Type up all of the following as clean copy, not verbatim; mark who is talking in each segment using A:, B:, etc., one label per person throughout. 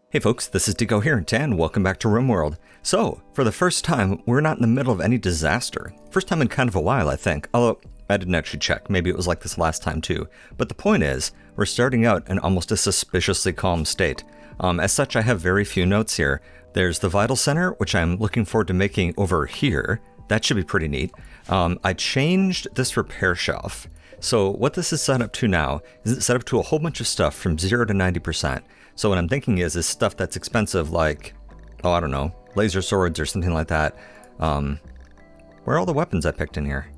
A: Hey folks, this is Dico here, and welcome back to Rimworld. So, for the first time, we're not in the middle of any disaster. First time in kind of a while, I think. Although, I didn't actually check. Maybe it was like this last time too. But the point is, we're starting out in almost a suspiciously calm state. As such, I have very few notes here. There's the Vital Center, which I'm looking forward to making over here. That should be pretty neat. I changed this repair shelf. So what this is set up to now is it's set up to a whole bunch of stuff from 0 to 90%. So what I'm thinking is stuff that's expensive like, oh, I don't know, laser swords or something like that. Where are all the weapons I picked in here?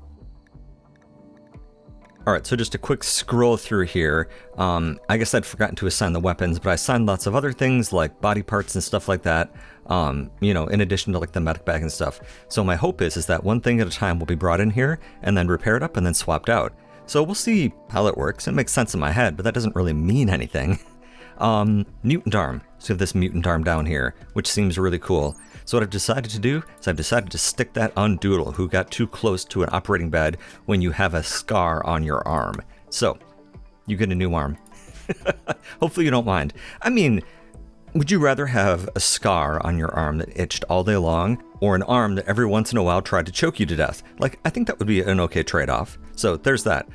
A: Alright, so just a quick scroll through here. I guess I'd forgotten to assign the weapons, but I assigned lots of other things like body parts and stuff like that. You know, in addition to like the medic bag and stuff. So my hope is that one thing at a time will be brought in here and then repaired up and then swapped out. So we'll see how that works. It makes sense in my head, but that doesn't really mean anything. Mutant arm. So we have this mutant arm down here, which seems really cool. So what I've decided to do is I've decided to stick that on Doodle, who got too close to an operating bed when you have a scar on your arm. So, you get a new arm. Hopefully you don't mind. I mean, would you rather have a scar on your arm that itched all day long, or an arm that every once in a while tried to choke you to death? Like, I think that would be an okay trade-off. So, there's that.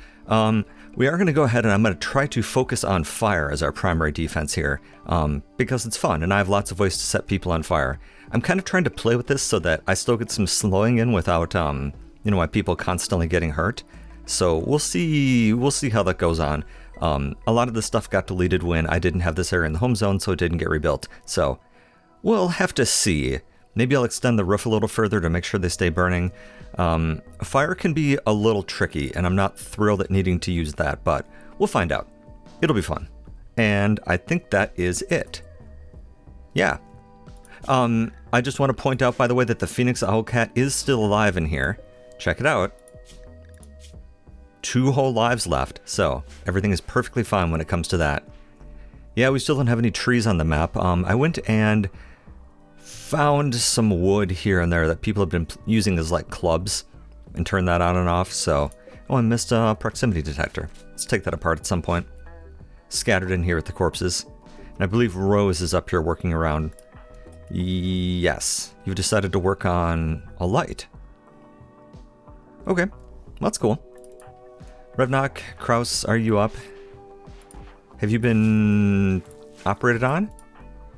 A: We are going to go ahead and I'm going to try to focus on fire as our primary defense here, because it's fun and I have lots of ways to set people on fire. I'm kind of trying to play with this so that I still get some slowing in without, you know, my people constantly getting hurt. So we'll see how that goes on. A lot of this stuff got deleted when I didn't have this area in the home zone, so it didn't get rebuilt. So we'll have to see. Maybe I'll extend the roof a little further to make sure they stay burning. Fire can be a little tricky, and I'm not thrilled at needing to use that, but we'll find out. It'll be fun. And I think that is it. Yeah. I just want to point out, by the way, that the Phoenix Owlcat is still alive in here. Check it out. 2 whole lives left, so everything is perfectly fine when it comes to that. Yeah, we still don't have any trees on the map. I went and found some wood here and there that people have been using as like clubs and turned that on and off. So, oh, I missed a proximity detector. Let's take that apart at some point. Scattered in here with the corpses. And I believe Rose is up here working around. Yes, you've decided to work on a light. Okay, that's cool. Revnock, Krux, are you up? Have you been operated on?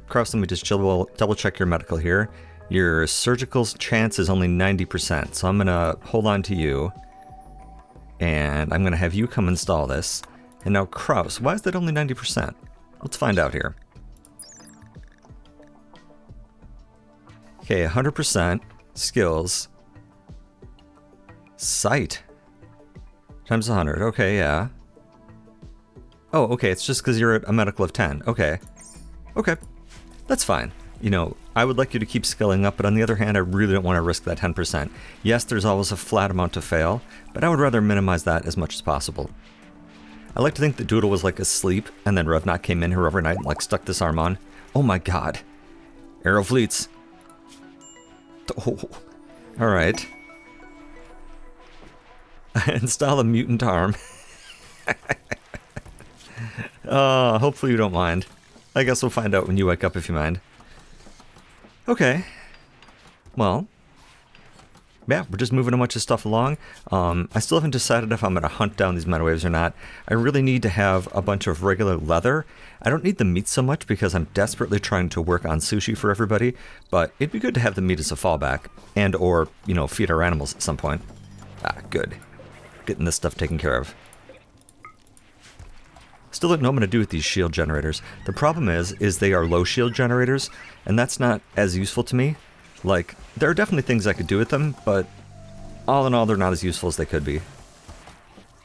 A: Krux, let me just double check your medical here. Your surgical chance is only 90%, so I'm gonna hold on to you. And I'm gonna have you come install this. And now Krux, why is that only 90%? Let's find out here. Okay, 100%, skills, sight, times 100, okay, yeah. Oh, okay, it's just because you're at a medical of 10, okay. Okay, that's fine. You know, I would like you to keep skilling up, but on the other hand, I really don't want to risk that 10%. Yes, there's always a flat amount to fail, but I would rather minimize that as much as possible. I like to think that Doodle was like asleep, and then Revnock came in here overnight and like stuck this arm on. Oh my god. Arrow fleets. Oh, alright. Install a mutant arm. Hopefully you don't mind. I guess we'll find out when you wake up if you mind. Okay. Well. Yeah, we're just moving a bunch of stuff along. I still haven't decided if I'm going to hunt down these metawaves or not. I really need to have a bunch of regular leather. I don't need the meat so much because I'm desperately trying to work on sushi for everybody, but it'd be good to have the meat as a fallback, and or, you know, feed our animals at some point. Ah, good. Getting this stuff taken care of. Still don't know what I'm going to do with these shield generators. The problem is they are low shield generators, and that's not as useful to me. Like, there are definitely things I could do with them, but all in all, they're not as useful as they could be. And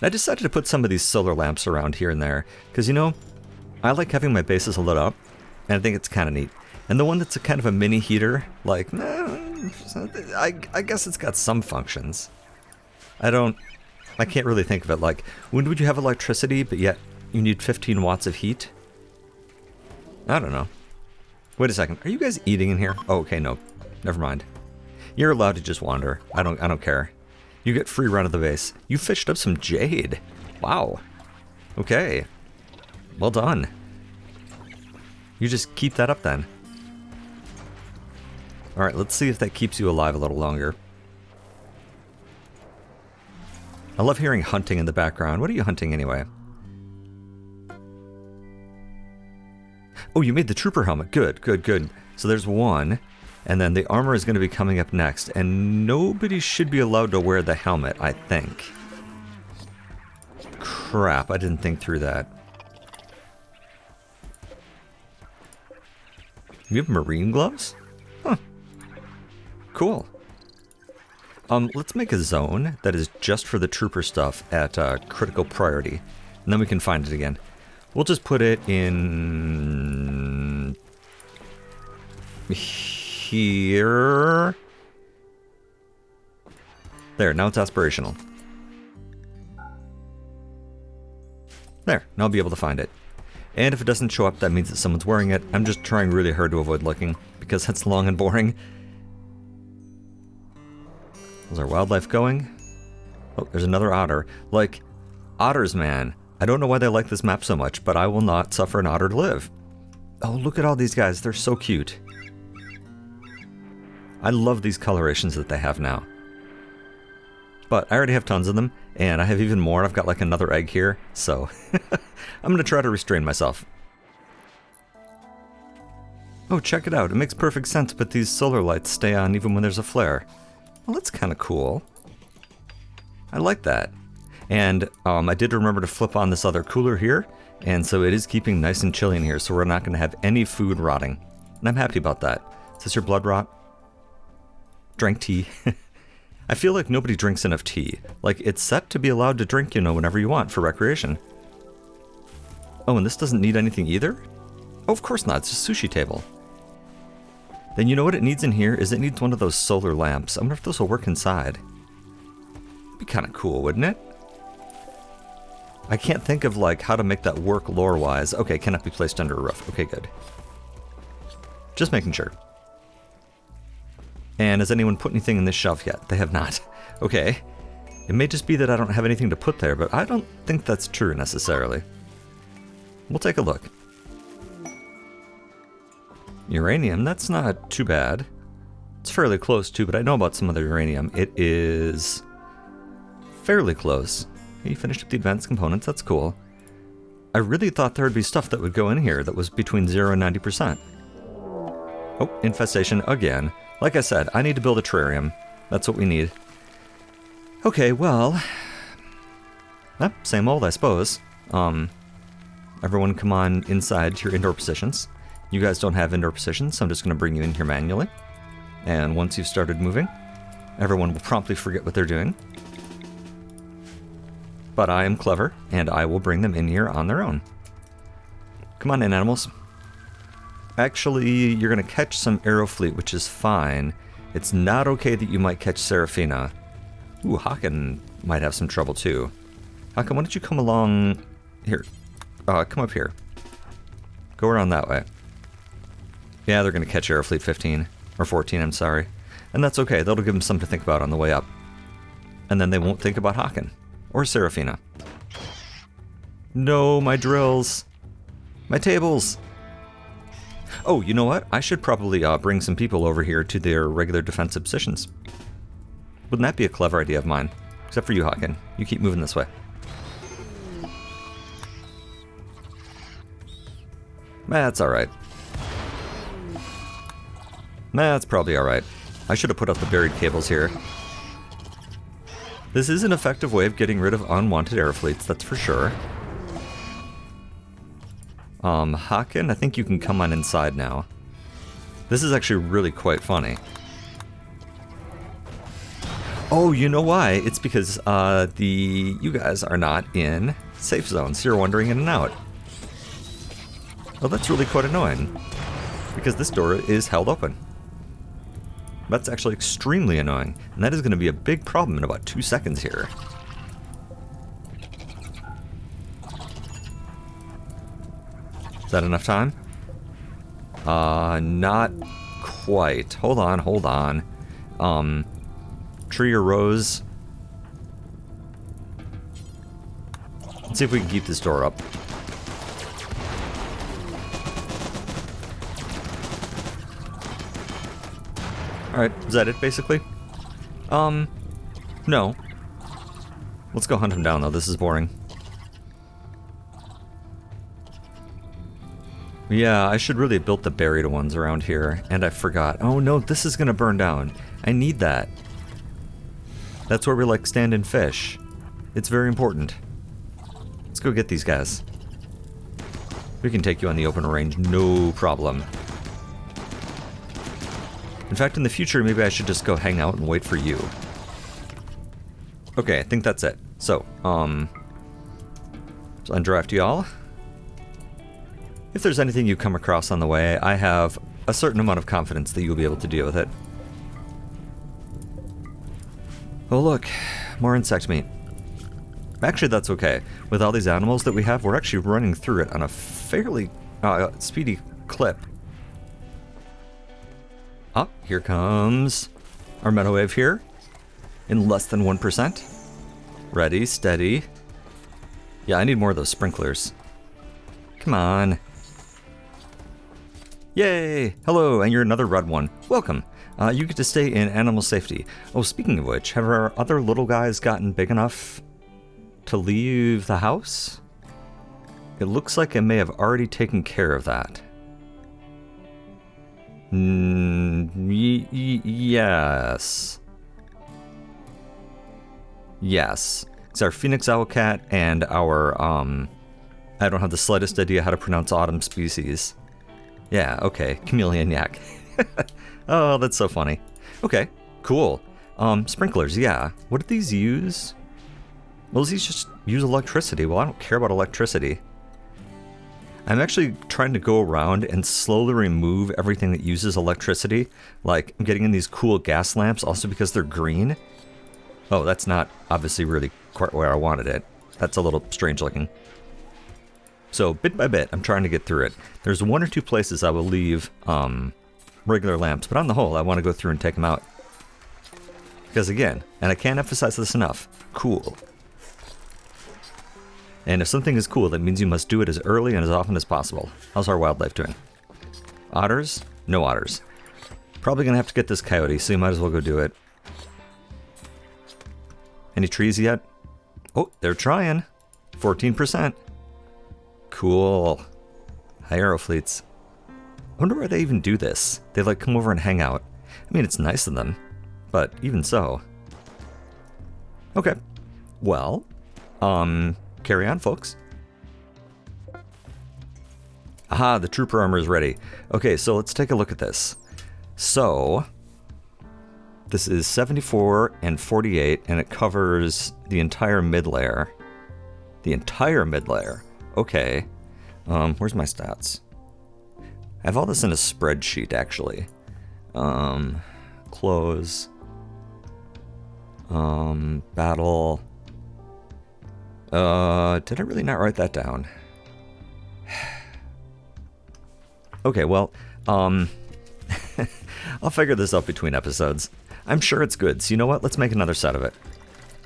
A: I decided to put some of these solar lamps around here and there, because, you know, I like having my bases lit up, and I think it's kind of neat. And the one that's a kind of a mini heater, like, I guess it's got some functions. I can't really think of it. Like, when would you have electricity, but yet you need 15 watts of heat? I don't know. Wait a second. Are you guys eating in here? Oh, okay, no. Never mind. You're allowed to just wander. I don't care. You get free run of the base. You fished up some jade. Wow. Okay. Well done. You just keep that up then. Alright, let's see if that keeps you alive a little longer. I love hearing hunting in the background. What are you hunting anyway? Oh, you made the trooper helmet. Good, good, good. So there's one. And then the armor is going to be coming up next. And nobody should be allowed to wear the helmet, I think. Crap, I didn't think through that. You have marine gloves? Huh. Cool. Let's make a zone that is just for the trooper stuff at critical priority. And then we can find it again. We'll just put it in... here. There, now it's aspirational. There, now I'll be able to find it. And if it doesn't show up, that means that someone's wearing it. I'm just trying really hard to avoid looking, because that's long and boring. How's our wildlife going? Oh, there's another otter. Like, otters, man. I don't know why they like this map so much, but I will not suffer an otter to live. Oh, look at all these guys. They're so cute. I love these colorations that they have now. But I already have tons of them, and I have even more. I've got like another egg here, so I'm going to try to restrain myself. Oh, check it out. It makes perfect sense, but these solar lights stay on even when there's a flare. Well, that's kind of cool. I like that. And I did remember to flip on this other cooler here, and so it is keeping nice and chilly in here, so we're not going to have any food rotting. And I'm happy about that. Is this your blood rot? Drank tea. I feel like nobody drinks enough tea. Like, it's set to be allowed to drink, you know, whenever you want for recreation. Oh, and this doesn't need anything either? Oh, of course not. It's a sushi table. Then you know what it needs in here is it needs one of those solar lamps. I wonder if those will work inside. It'd be kind of cool, wouldn't it? I can't think of, like, how to make that work lore-wise. Okay, cannot be placed under a roof. Okay, good. Just making sure. And has anyone put anything in this shelf yet? They have not. Okay. It may just be that I don't have anything to put there, but I don't think that's true necessarily. We'll take a look. Uranium, that's not too bad. It's fairly close too, but I know about some other uranium. It is fairly close. You finished up the advanced components, that's cool. I really thought there would be stuff that would go in here that was between 0 and 90%. Oh, infestation again. Like I said, I need to build a terrarium. That's what we need. Okay, well... same old, I suppose. Everyone come on inside to your indoor positions. You guys don't have indoor positions, so I'm just going to bring you in here manually. And once you've started moving, everyone will promptly forget what they're doing. But I am clever, and I will bring them in here on their own. Come on in, animals. Actually, you're going to catch some Aerofleet, which is fine. It's not okay that you might catch Seraphina. Ooh, Haken might have some trouble too. Haken, why don't you come along here? Come up here. Go around that way. Yeah, they're going to catch Aerofleet 15. Or 14, I'm sorry. And that's okay. That'll give them something to think about on the way up. And then they won't think about Haken. Or Seraphina. No, my drills. My tables. Oh, you know what? I should probably bring some people over here to their regular defensive positions. Wouldn't that be a clever idea of mine? Except for you, Haken. You keep moving this way. That's alright. That's probably alright. I should have put up the buried cables here. This is an effective way of getting rid of unwanted airfleets, that's for sure. Haken, I think you can come on inside now. This is actually really quite funny. Oh, you know why? It's because you guys are not in safe zones. You're wandering in and out. Oh, that's really quite annoying. Because this door is held open. That's actually extremely annoying. And that is going to be a big problem in about 2 seconds here. Is that enough time? Not quite. Hold on. Tree or rose. Let's see if we can keep this door up. Alright, is that it, basically? No. Let's go hunt him down, though. This is boring. Yeah, I should really have built the buried ones around here, and I forgot. Oh no, this is gonna burn down. I need that. That's where we, like, stand and fish. It's very important. Let's go get these guys. We can take you on the open range, no problem. In fact, in the future, maybe I should just go hang out and wait for you. Okay, I think that's it. So undraft y'all. If there's anything you come across on the way, I have a certain amount of confidence that you'll be able to deal with it. Oh look, more insect meat. Actually, that's okay. With all these animals that we have, we're actually running through it on a fairly speedy clip. Ah, here comes our meadow wave here. In less than 1%. Ready, steady. Yeah, I need more of those sprinklers. Come on. Yay! Hello, and you're another red one. Welcome. You get to stay in animal safety. Oh, speaking of which, have our other little guys gotten big enough to leave the house? It looks like I may have already taken care of that. Yes. Yes. It's our Phoenix Owlcat and our, I don't have the slightest idea how to pronounce autumn species. Yeah, okay. Chameleon yak. Oh, that's so funny. Okay, cool. Sprinklers, yeah. What do these use? Well, these just use electricity. Well, I don't care about electricity. I'm actually trying to go around and slowly remove everything that uses electricity. Like, I'm getting in these cool gas lamps also because they're green. Oh, that's not obviously really quite where I wanted it. That's a little strange looking. So, bit by bit, I'm trying to get through it. There's 1 or 2 places I will leave regular lamps, but on the whole, I want to go through and take them out. Because again, and I can't emphasize this enough, cool. And if something is cool, that means you must do it as early and as often as possible. How's our wildlife doing? Otters? No otters. Probably going to have to get this coyote, so you might as well go do it. Any trees yet? Oh, they're trying. 14%. Cool. High arrow fleets. I wonder why they even do this. They like come over and hang out. I mean, it's nice of them, but even so. Okay. Well, carry on, folks. Aha, the trooper armor is ready. Okay, so let's take a look at this. So, this is 74 and 48, and it covers the entire mid-layer. The entire mid-layer. Okay. Where's my stats? I have all this in a spreadsheet, actually. Close. Battle. Did I really not write that down? Okay, well, I'll figure this out between episodes. I'm sure it's good, so you know what? Let's make another set of it.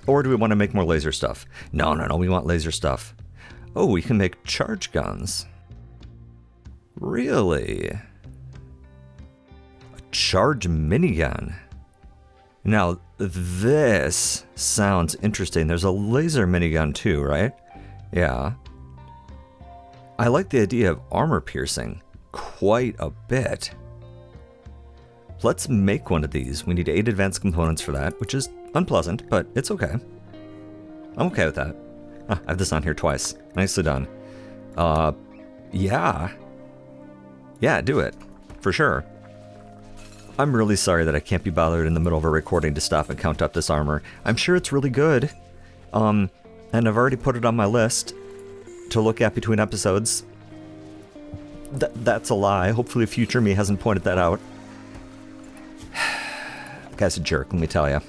A: Or do we want to make more laser stuff? No, we want laser stuff. Oh, we can make charge guns. Really? A charge minigun. Now, this sounds interesting. There's a laser minigun too, right? Yeah. I like the idea of armor piercing quite a bit. Let's make one of these. We need 8 advanced components for that, which is unpleasant, but it's okay. I'm okay with that. Ah, I have this on here twice. Nicely done. Yeah. Yeah, do it. For sure. I'm really sorry that I can't be bothered in the middle of a recording to stop and count up this armor. I'm sure it's really good. And I've already put it on my list to look at between episodes. That's a lie. Hopefully future me hasn't pointed that out. The guy's a jerk, let me tell you.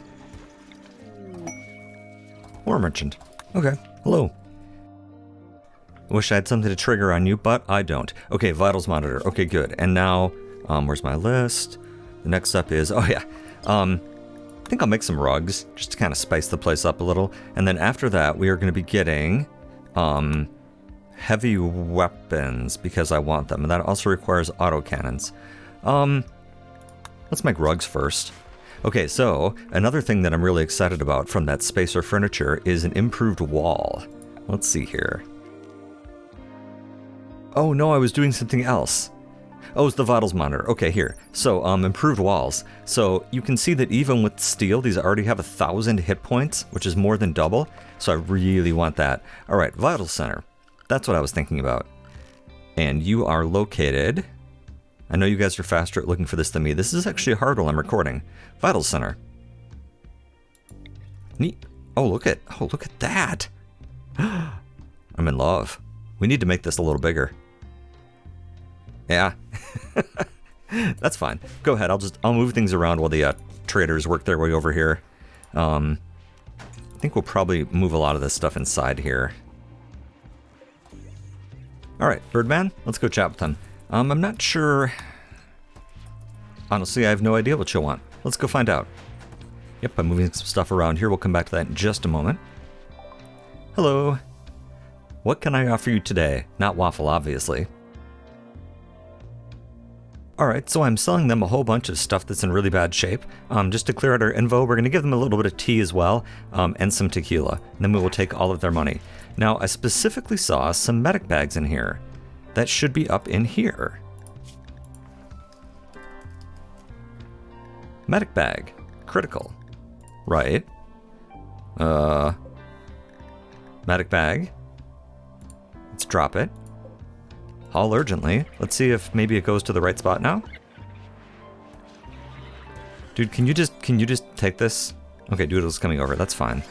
A: War merchant. Okay, hello. I wish I had something to trigger on you, but I don't. Okay, vitals monitor. Okay, good. And now, where's my list? The next up is, oh yeah, I think I'll make some rugs, just to kind of spice the place up a little. And then after that, we are going to be getting heavy weapons, because I want them. And that also requires autocannons. Let's make rugs first. Okay, so another thing that I'm really excited about from that space or furniture is an improved wall. Let's see here. Oh no, I was doing something else. Oh, it's the vitals monitor. Okay, here. So, improved walls. So you can see that even with steel, these already have 1,000 hit points, which is more than double. So I really want that. All right, vital center. That's what I was thinking about. And you are located... I know you guys are faster at looking for this than me. This is actually hard while I'm recording. Vital center. Neat. Oh, look at that. I'm in love. We need to make this a little bigger. Yeah. That's fine. Go ahead. I'll move things around while the traders work their way over here. I think we'll probably move a lot of this stuff inside here. All right, Birdman, let's go chat with him. I'm not sure. Honestly, I have no idea what you'll want. Let's go find out. Yep, I'm moving some stuff around here. We'll come back to that in just a moment. Hello. What can I offer you today? Not waffle, obviously. Alright, so I'm selling them a whole bunch of stuff that's in really bad shape. Just to clear out our info, we're going to give them a little bit of tea as well, and some tequila. And then we will take all of their money. Now, I specifically saw some medic bags in here. That should be up in here. Medic bag. Critical. Right. Medic bag. Let's drop it. Haul urgently. Let's see if maybe it goes to the right spot now. Dude, can you just take this? Okay, Doodle's coming over. That's fine.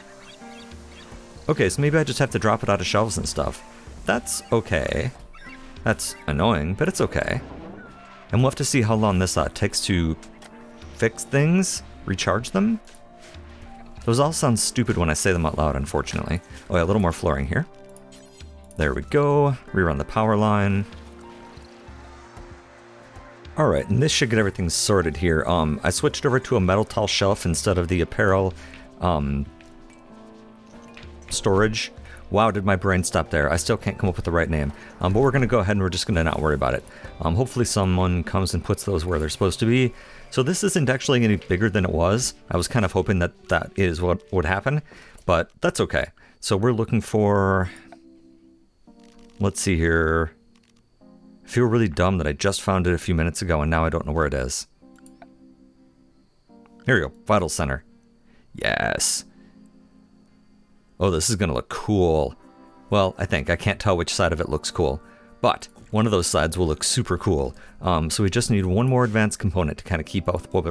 A: Okay, so maybe I just have to drop it out of shelves and stuff. That's okay. That's annoying, but it's okay. And we'll have to see how long this takes to fix things, recharge them. Those all sound stupid when I say them out loud, unfortunately. Oh yeah, a little more flooring here. There we go. Rerun the power line. Alright, and this should get everything sorted here. I switched over to a metal tall shelf instead of the apparel storage. Wow, did my brain stop there? I still can't come up with the right name. But we're going to go ahead and we're just going to not worry about it. Hopefully someone comes and puts those where they're supposed to be. So this isn't actually any bigger than it was. I was kind of hoping that that is what would happen, but that's okay. So we're looking for... Let's see here. I feel really dumb that I just found it a few minutes ago and now I don't know where it is. Here we go. Vital center. Yes. Oh, this is going to look cool. Well, I think. I can't tell which side of it looks cool. But one of those sides will look super cool. So we just need one more advanced component to kind of keep up with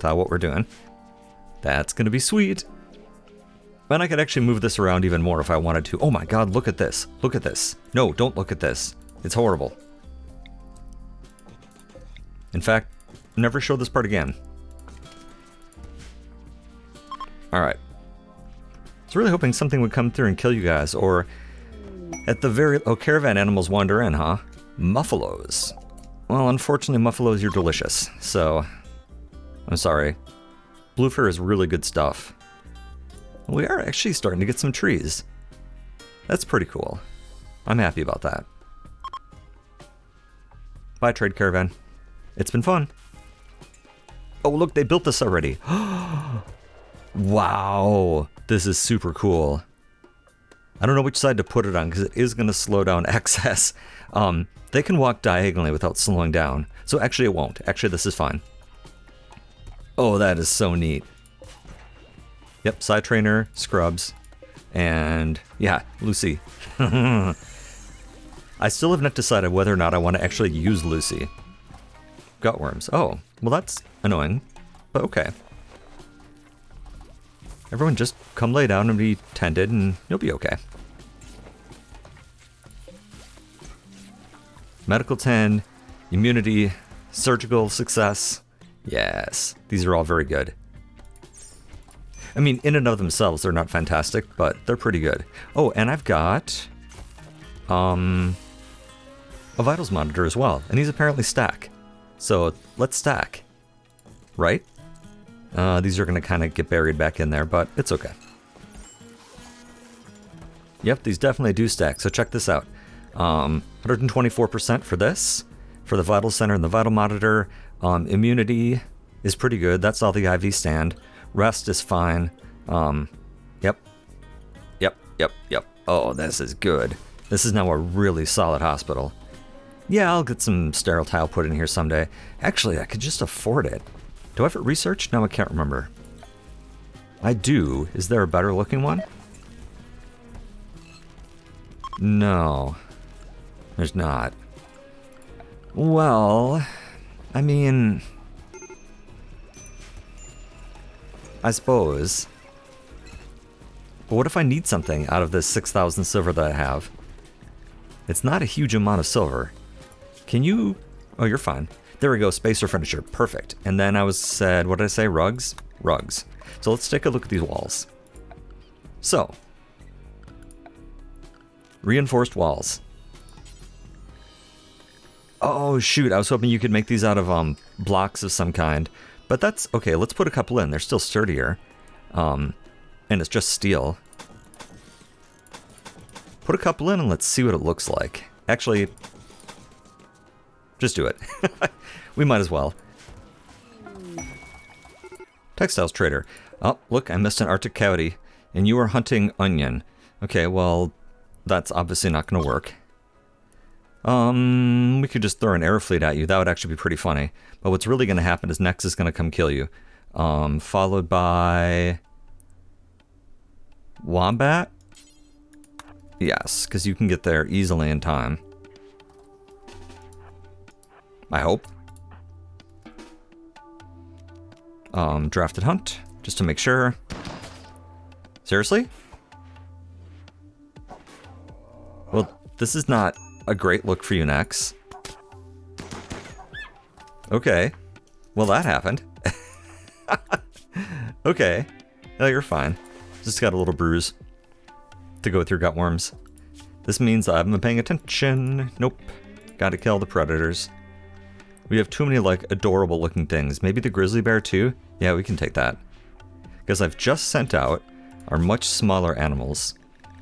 A: what we're doing. That's going to be sweet. And I could actually move this around even more if I wanted to. Oh my god, look at this. Look at this. No, don't look at this. It's horrible. In fact, never show this part again. Alright. I was really hoping something would come through and kill you guys, or at the very... Oh, caravan animals wander in, huh? Muffalos. Well, unfortunately, Muffalos, you're delicious, so... I'm sorry. Blue fur is really good stuff. We are actually starting to get some trees. That's pretty cool. I'm happy about that. Bye, trade caravan. It's been fun. Oh, look, they built this already. Wow, this is super cool. I don't know which side to put it on because it is going to slow down access. They can walk diagonally without slowing down. So actually it won't. Actually, this is fine. Oh, that is so neat. Yep, side trainer, scrubs, and yeah, Lucy. I still have not decided whether or not I want to actually use Lucy. Gutworms. Oh, well that's annoying, but okay. Everyone just come lay down and be tended and you'll be okay. Medical 10, immunity, surgical success. Yes, these are all very good. I mean, in and of themselves, they're not fantastic, but they're pretty good. Oh, and I've got a vitals monitor as well, and these apparently stack. So let's stack, right? These are going to kind of get buried back in there, but it's okay. Yep, these definitely do stack, so check this out. 124% for this, for the vital center and the vital monitor. Immunity, is pretty good. That's all the IV stand. Rest is fine. Yep. Yep. Oh, this is good. This is now a really solid hospital. Yeah, I'll get some sterile tile put in here someday. Actually, I could just afford it. Do I have it researched? No, I can't remember. I do. Is there a better looking one? No. There's not. Well, I mean, I suppose. But what if I need something out of this 6,000 silver that I have? It's not a huge amount of silver. Can you... Oh, you're fine. There we go, space or furniture. Perfect. And then I said, what did I say? Rugs? Rugs. So let's take a look at these walls. So, reinforced walls. Oh, shoot. I was hoping you could make these out of blocks of some kind. But that's... Okay, let's put a couple in. They're still sturdier. And it's just steel. Put a couple in and let's see what it looks like. Actually, just do it. We might as well. Textiles trader. Oh, look, I missed an Arctic coyote. And you are hunting onion. Okay, well, that's obviously not going to work. We could just throw an air fleet at you. That would actually be pretty funny. But what's really going to happen is Nex is going to come kill you. Followed by... Wombat? Yes, because you can get there easily in time. I hope. Drafted hunt, just to make sure. Seriously? Well, this is not a great look for you, Nex. Okay. Well, that happened. Okay. No, you're fine. Just got a little bruise to go with your gut worms. This means I haven't been paying attention. Nope. Gotta kill the predators. We have too many, like, adorable looking things. Maybe the grizzly bear, too? Yeah, we can take that. Because I've just sent out our much smaller animals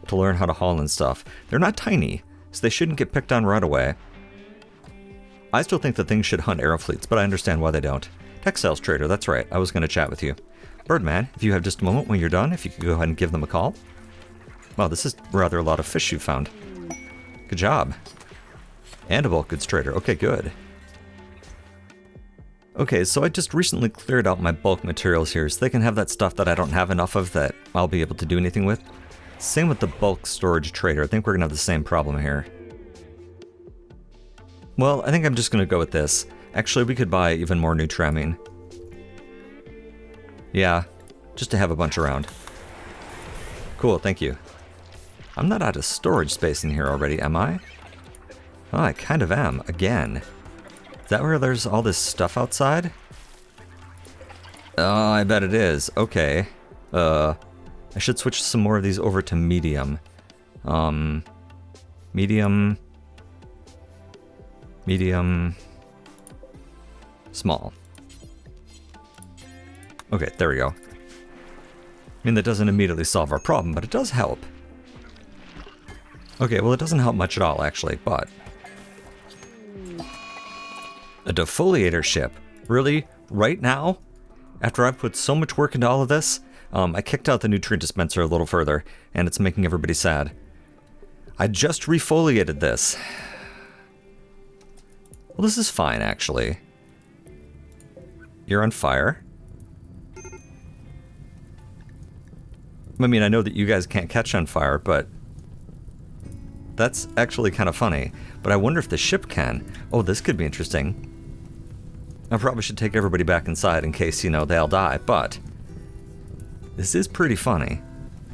A: to learn how to haul and stuff. They're not tiny, so they shouldn't get picked on right away. I still think that things should hunt arrow fleets, but I understand why they don't. Textiles trader, that's right. I was going to chat with you. Birdman, if you have just a moment when you're done, if you could go ahead and give them a call. Wow, this is rather a lot of fish you found. Good job. And a bulk goods trader. Okay, good. Okay, so I just recently cleared out my bulk materials here, so they can have that stuff that I don't have enough of that I'll be able to do anything with. Same with the bulk storage trader. I think we're going to have the same problem here. Well, I think I'm just going to go with this. Actually, we could buy even more Nutramine. Yeah, just to have a bunch around. Cool, thank you. I'm not out of storage space in here already, am I? Oh, I kind of am, again. Is that where there's all this stuff outside? Oh, I bet it is. Okay. I should switch some more of these over to medium. Medium. Small. Okay, there we go. I mean, that doesn't immediately solve our problem, but it does help. Okay, well, it doesn't help much at all, actually, but... A defoliator ship? Really? Right now? After I've put so much work into all of this? I kicked out the nutrient dispenser a little further, and it's making everybody sad. I just refoliated this. Well, this is fine, actually. You're on fire. I mean, I know that you guys can't catch on fire, but... That's actually kind of funny. But I wonder if the ship can. Oh, this could be interesting. I probably should take everybody back inside in case, you know, they all die, but... This is pretty funny.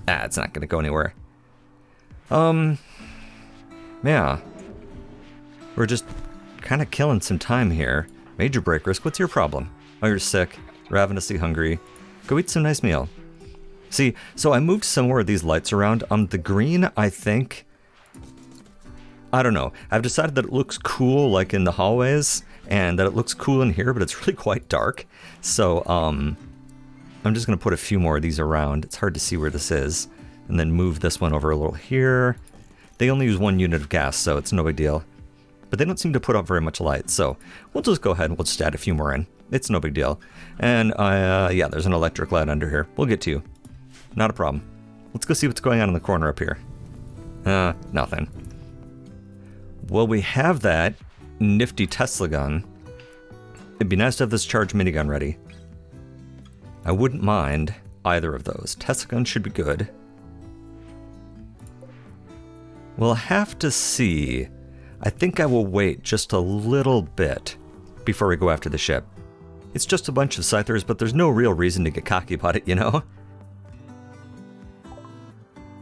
A: Ah, it's not gonna go anywhere. Yeah. We're just kind of killing some time here. Major break risk, what's your problem? Oh, you're sick, ravenously hungry. Go eat some nice meal. See, so I moved some more of these lights around. The green, I think... I don't know. I've decided that it looks cool, like in the hallways, and that it looks cool in here, but it's really quite dark. So, I'm just going to put a few more of these around. It's hard to see where this is. And then move this one over a little here. They only use 1 unit of gas, so it's no big deal. but they don't seem to put out very much light, so we'll just go ahead and we'll just add a few more in. It's no big deal. And yeah, there's an electric light under here. We'll get to you. Not a problem. Let's go see what's going on in the corner up here. Nothing. Well, we have that nifty Tesla gun. It'd be nice to have this charged minigun ready. I wouldn't mind either of those. Tesla gun should be good. We'll have to see. I think I will wait just a little bit before we go after the ship. It's just a bunch of scythers, but there's no real reason to get cocky about it, you know?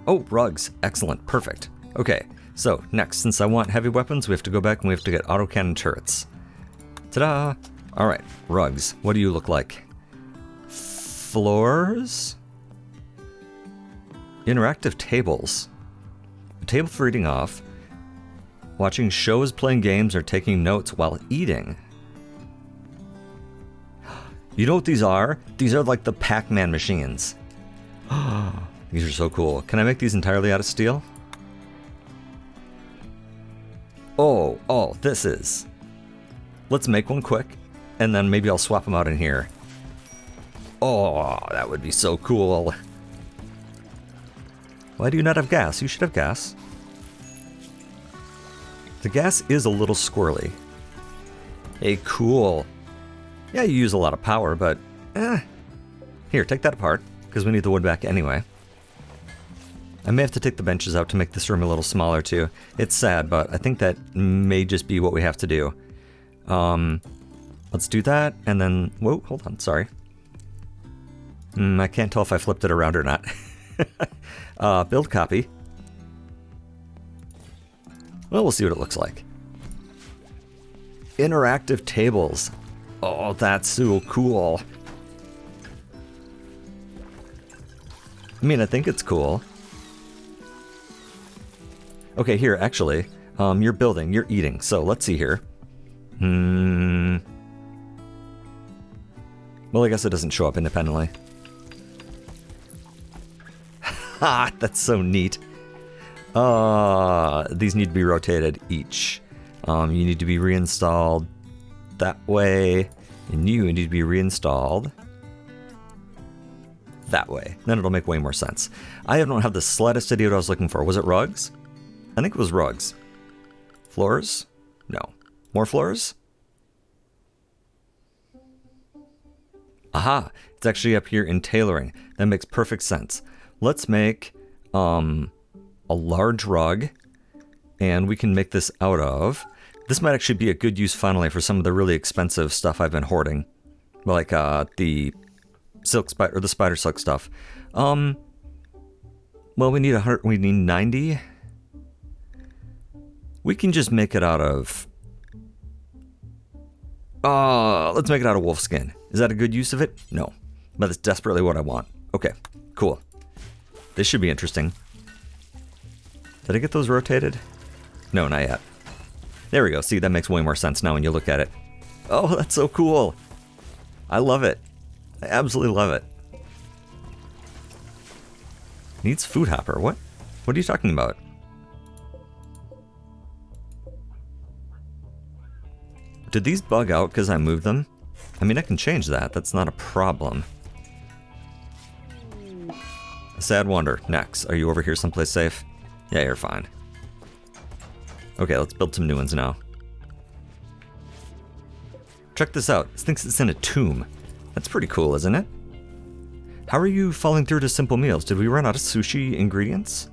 A: Oh, rugs. Excellent. Perfect. Okay, so next, since I want heavy weapons, we have to go back and we have to get autocannon turrets. Ta-da! Alright, rugs. What do you look like? Floors? Interactive tables. A table for eating off. Watching shows, playing games, or taking notes while eating. You know what these are? These are like the Pac-Man machines. These are so cool. Can I make these entirely out of steel? Oh, this is. Let's make one quick, and then maybe I'll swap them out in here. Oh, that would be so cool. Why do you not have gas? You should have gas. The gas is a little squirrely. Hey, cool. Yeah, you use a lot of power, but Here, take that apart, because we need the wood back anyway. I may have to take the benches out to make this room a little smaller too. It's sad, but I think that may just be what we have to do. Let's do that, and then... Whoa, hold on, sorry. I can't tell if I flipped it around or not. Build copy. Well, we'll see what it looks like. Interactive tables. Oh, that's so cool. I mean, I think it's cool. Okay, here, actually, you're building, you're eating, so let's see here. Well, I guess it doesn't show up independently. Ha! That's so neat. These need to be rotated each. You need to be reinstalled that way, and you need to be reinstalled that way. Then it'll make way more sense. I don't have the slightest idea what I was looking for. Was it rugs? I think it was rugs. Floors? No. More floors? Aha! It's actually up here in tailoring. That makes perfect sense. Let's make a large rug, and we can make this out of... This might actually be a good use finally for some of the really expensive stuff I've been hoarding. Like the silk spider or the spider silk stuff. Well, we need 100, we need 90. We can just make it out of... let's make it out of wolf skin. Is that a good use of it? No. But that's desperately what I want. Okay, cool. This should be interesting. Did I get those rotated? No, not yet. There we go. See, that makes way more sense now when you look at it. Oh, that's so cool. I love it. I absolutely love it. Needs food hopper. What? What are you talking about? Did these bug out because I moved them? I mean, I can change that. That's not a problem. A sad wonder. Next. Are you over here someplace safe? Yeah, you're fine. Okay, let's build some new ones now. Check this out. This thinks it's in a tomb. That's pretty cool, isn't it? How are you falling through to simple meals? Did we run out of sushi ingredients?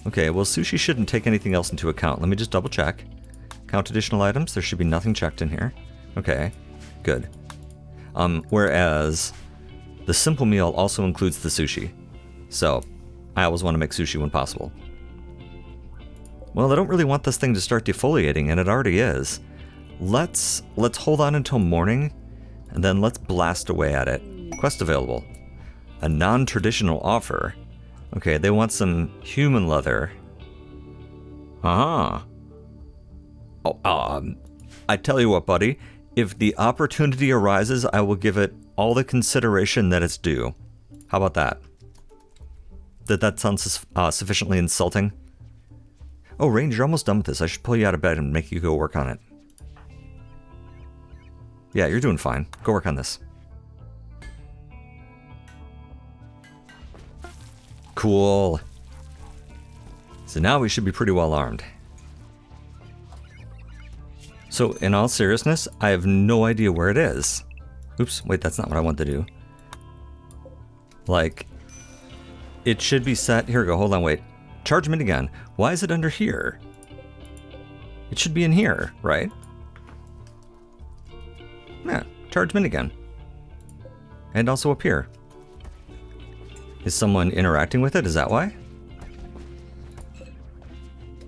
A: Okay, well, sushi shouldn't take anything else into account. Let me just double check. Count additional items. There should be nothing checked in here. Okay, good. Whereas the simple meal also includes the sushi. So, I always want to make sushi when possible. Well, I don't really want this thing to start defoliating, and it already is. Let's hold on until morning, and then let's blast away at it. Quest available. A non-traditional offer. Okay, they want some human leather. Uh-huh. Oh, I tell you what, buddy. If the opportunity arises, I will give it all the consideration that it's due. How about that? Did that sound sufficiently insulting? Oh, Rain, you're almost done with this. I should pull you out of bed and make you go work on it. Yeah, you're doing fine. Go work on this. Cool. So now we should be pretty well armed. So, in all seriousness, I have no idea where it is. Oops, wait, that's not what I want to do. Like, it should be set... Here we go, hold on, wait. Charge minigun. Why is it under here? It should be in here, right? Yeah, charge minigun. And also up here. Is someone interacting with it? Is that why?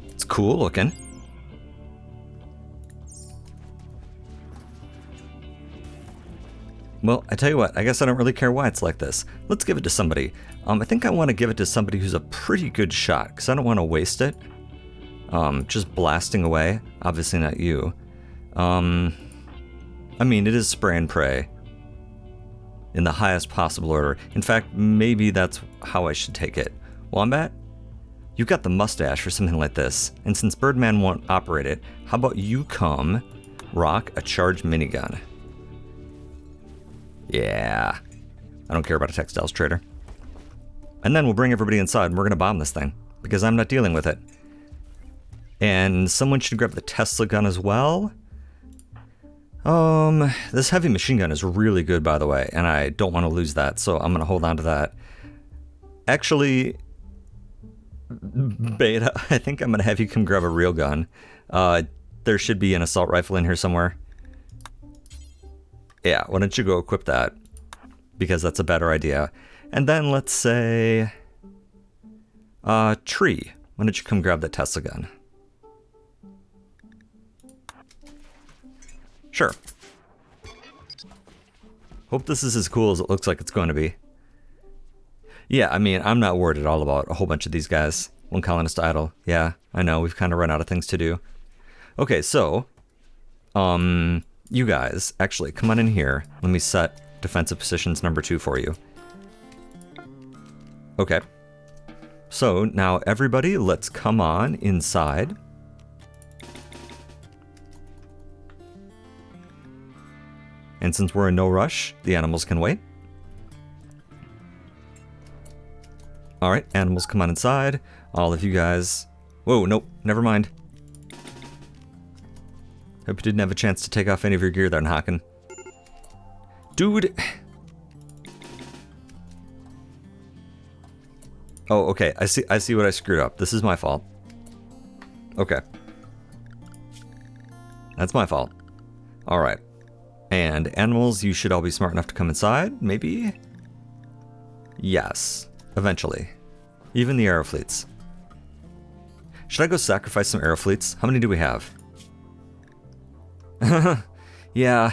A: It's cool looking. Well, I tell you what, I guess I don't really care why it's like this. Let's give it to somebody. I think I want to give it to somebody who's a pretty good shot, because I don't want to waste it. Just blasting away. Obviously not you. I mean, it is spray and pray. In the highest possible order. In fact, maybe that's how I should take it. Wombat? You've got the mustache for something like this, and since Birdman won't operate it, how about you come rock a charged minigun? Yeah. I don't care about a textiles trader. And then we'll bring everybody inside and we're going to bomb this thing, because I'm not dealing with it. And someone should grab the Tesla gun as well. This heavy machine gun is really good, by the way, and I don't want to lose that, so I'm going to hold on to that. Actually, Beta, I think I'm going to have you come grab a real gun. There should be an assault rifle in here somewhere. Yeah, why don't you go equip that? Because that's a better idea. And then let's say... Tree, why don't you come grab that Tesla gun? Sure. Hope this is as cool as it looks like it's going to be. Yeah, I mean, I'm not worried at all about a whole bunch of these guys. One colonist idle. Yeah, I know, we've kind of run out of things to do. Okay, so... you guys, actually, come on in here. Let me set defensive positions number 2 for you. Okay. So, now everybody, let's come on inside. And since we're in no rush, the animals can wait. Alright, animals come on inside. All of you guys... Whoa, nope, never mind. Hope you didn't have a chance to take off any of your gear there, Haken. Dude! Oh, okay, I see what I screwed up. This is my fault. Okay. That's my fault. Alright. And animals, you should all be smart enough to come inside, maybe? Yes, eventually. Even the arrow fleets. Should I go sacrifice some arrow fleets? How many do we have? Yeah,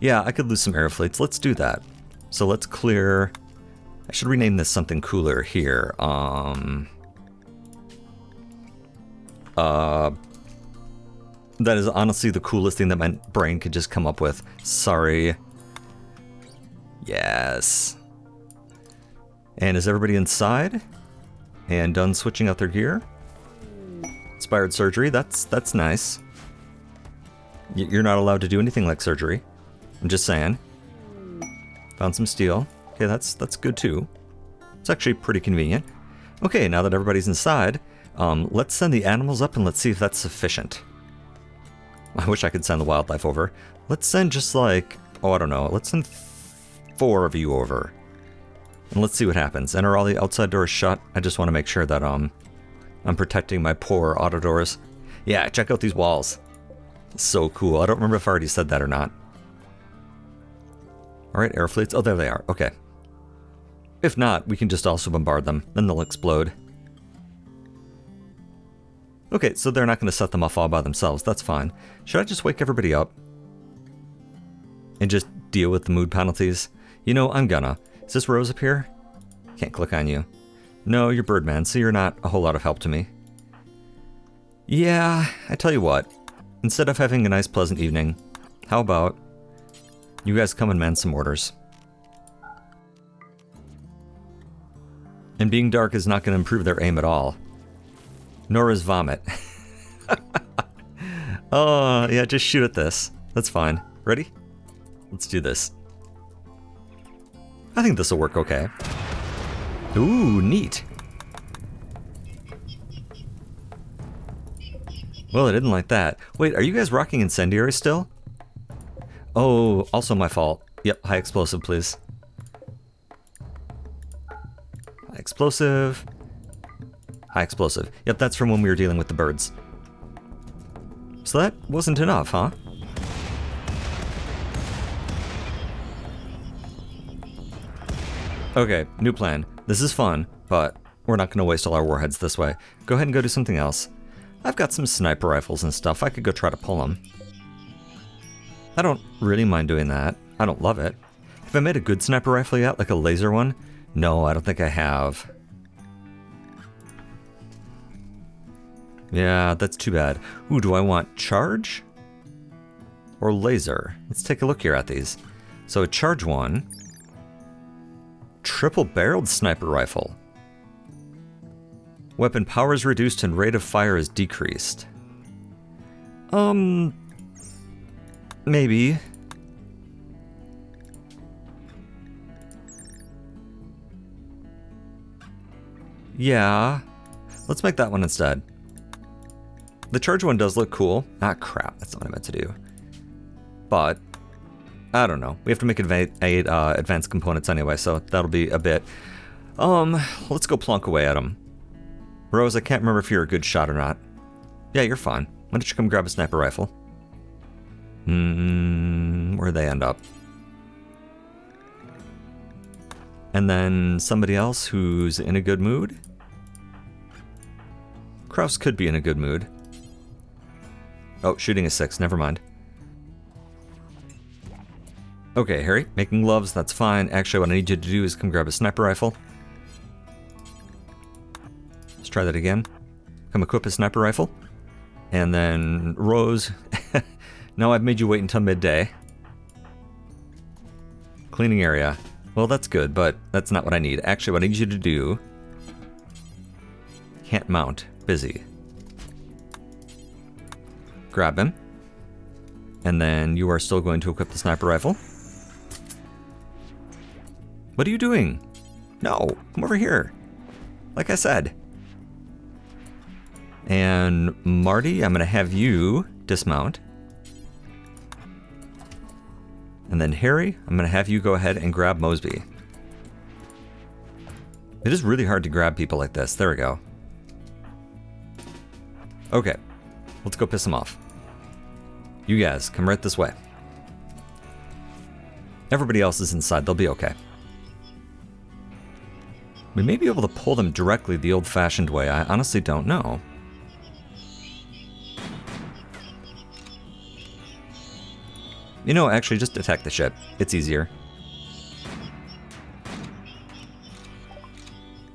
A: I could lose some arrow fleets. Let's do that. So let's clear... I should rename this something cooler here. That is honestly the coolest thing that my brain could just come up with. Sorry. Yes. And is everybody inside? And done switching out their gear? Inspired surgery, that's nice. You're not allowed to do anything like surgery. I'm just saying. Found some steel. Okay, that's good too. It's actually pretty convenient. Okay, now that everybody's inside, let's send the animals up and let's see if that's sufficient. I wish I could send the wildlife over. Let's send just like, oh, I don't know. Let's send 4 of you over. And let's see what happens. And are all the outside doors shut? I just want to make sure that I'm protecting my poor auto doors. Yeah, check out these walls. So cool. I don't remember if I already said that or not. Alright, air fleets. Oh, there they are. Okay. If not, we can just also bombard them. Then they'll explode. Okay, so they're not going to set them off all by themselves. That's fine. Should I just wake everybody up? And just deal with the mood penalties? You know, I'm gonna. Is this Rose up here? Can't click on you. No, you're Birdman, so you're not a whole lot of help to me. Yeah, I tell you what. Instead of having a nice pleasant evening, how about you guys come and man some mortars? And being dark is not going to improve their aim at all. Nor is vomit. Oh, yeah, just shoot at this. That's fine. Ready? Let's do this. I think this will work okay. Ooh, neat. Well, I didn't like that. Wait, are you guys rocking incendiary still? Oh, also my fault. Yep, high explosive, please. High explosive. High explosive. Yep, that's from when we were dealing with the birds. So that wasn't enough, huh? Okay, new plan. This is fun, but we're not going to waste all our warheads this way. Go ahead and go do something else. I've got some sniper rifles and stuff. I could go try to pull them. I don't really mind doing that. I don't love it. Have I made a good sniper rifle yet? Like a laser one? No, I don't think I have. Yeah, that's too bad. Ooh, do I want charge? Or laser? Let's take a look here at these. So a charge one. Triple-barreled sniper rifle. Weapon power is reduced and rate of fire is decreased. Maybe. Yeah. Let's make that one instead. The charge one does look cool. Ah, crap. That's not what I meant to do. But, I don't know. We have to make advanced components anyway, so that'll be a bit. Let's go plonk away at them. Rose, I can't remember if you're a good shot or not. Yeah, you're fine. Why don't you come grab a sniper rifle? Where'd they end up? And then somebody else who's in a good mood? Krux could be in a good mood. Oh, shooting a 6, never mind. Okay, Harry, making gloves, that's fine. Actually, what I need you to do is come grab a sniper rifle. Let's try that again. Come equip a sniper rifle. And then Rose, now I've made you wait until midday. Cleaning area. Well, that's good, but that's not what I need. Actually, what I need you to do... Can't mount. Busy. Grab him. And then you are still going to equip the sniper rifle. What are you doing? No, come over here. Like I said. And Marty, I'm going to have you dismount. And then Harry, I'm going to have you go ahead and grab Mosby. It is really hard to grab people like this. There we go. Okay, let's go piss them off. You guys, come right this way. Everybody else is inside, they'll be okay. We may be able to pull them directly the old-fashioned way, I honestly don't know. You know, actually, just attack the ship. It's easier.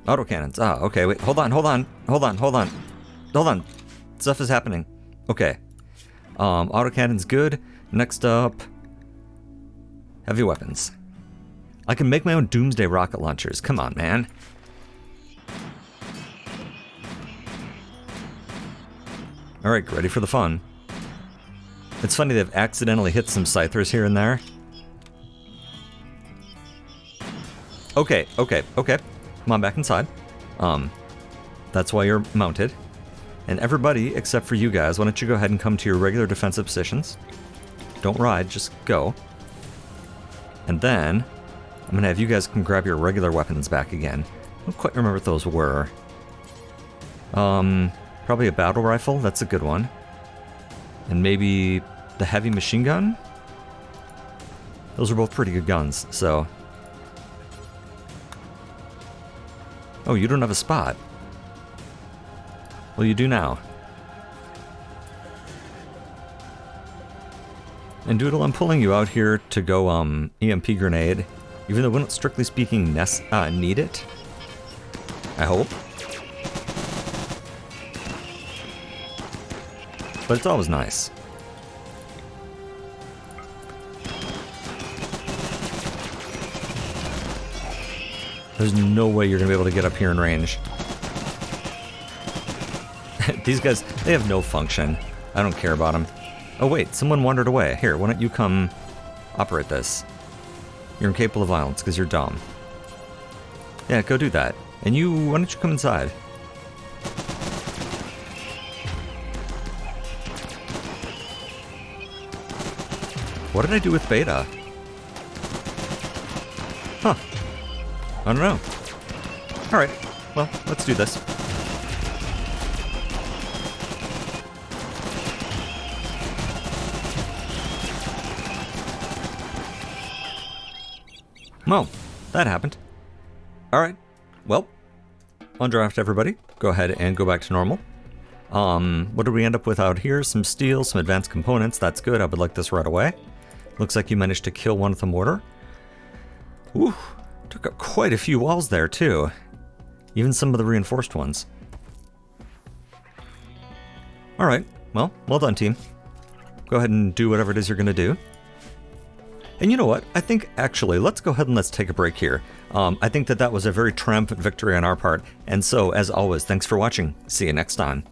A: Autocannons. Ah, okay, wait, hold on. Stuff is happening. Okay. Autocannon's good. Next up... heavy weapons. I can make my own doomsday rocket launchers. Come on, man. Alright, ready for the fun. It's funny they've accidentally hit some scythers here and there. Okay. Come on back inside. That's why you're mounted. And everybody, except for you guys, why don't you go ahead and come to your regular defensive positions. Don't ride, just go. And then, I'm gonna have you guys come grab your regular weapons back again. I don't quite remember what those were. Probably a battle rifle, that's a good one. And maybe the heavy machine gun? Those are both pretty good guns, so... Oh, you don't have a spot. Well, you do now. And Doodle, I'm pulling you out here to go, EMP grenade. Even though we don't, strictly speaking, need it. I hope. But it's always nice. There's no way you're gonna be able to get up here in range. These guys, they have no function. I don't care about them. Oh wait, someone wandered away. Here, why don't you come operate this? You're incapable of violence because you're dumb. Yeah, go do that. And you, why don't you come inside? What did I do with Beta? Huh. I don't know. Alright, well, let's do this. Well, that happened. Alright, well, on draft everybody, go ahead and go back to normal. What did we end up with out here? Some steel, some advanced components, that's good, I would like this right away. Looks like you managed to kill one with the mortar. Ooh, took up quite a few walls there too. Even some of the reinforced ones. Alright, well done team. Go ahead and do whatever it is you're gonna do. And you know what? I think, actually, let's go ahead and let's take a break here. I think that was a very triumphant victory on our part. And so, as always, thanks for watching. See you next time.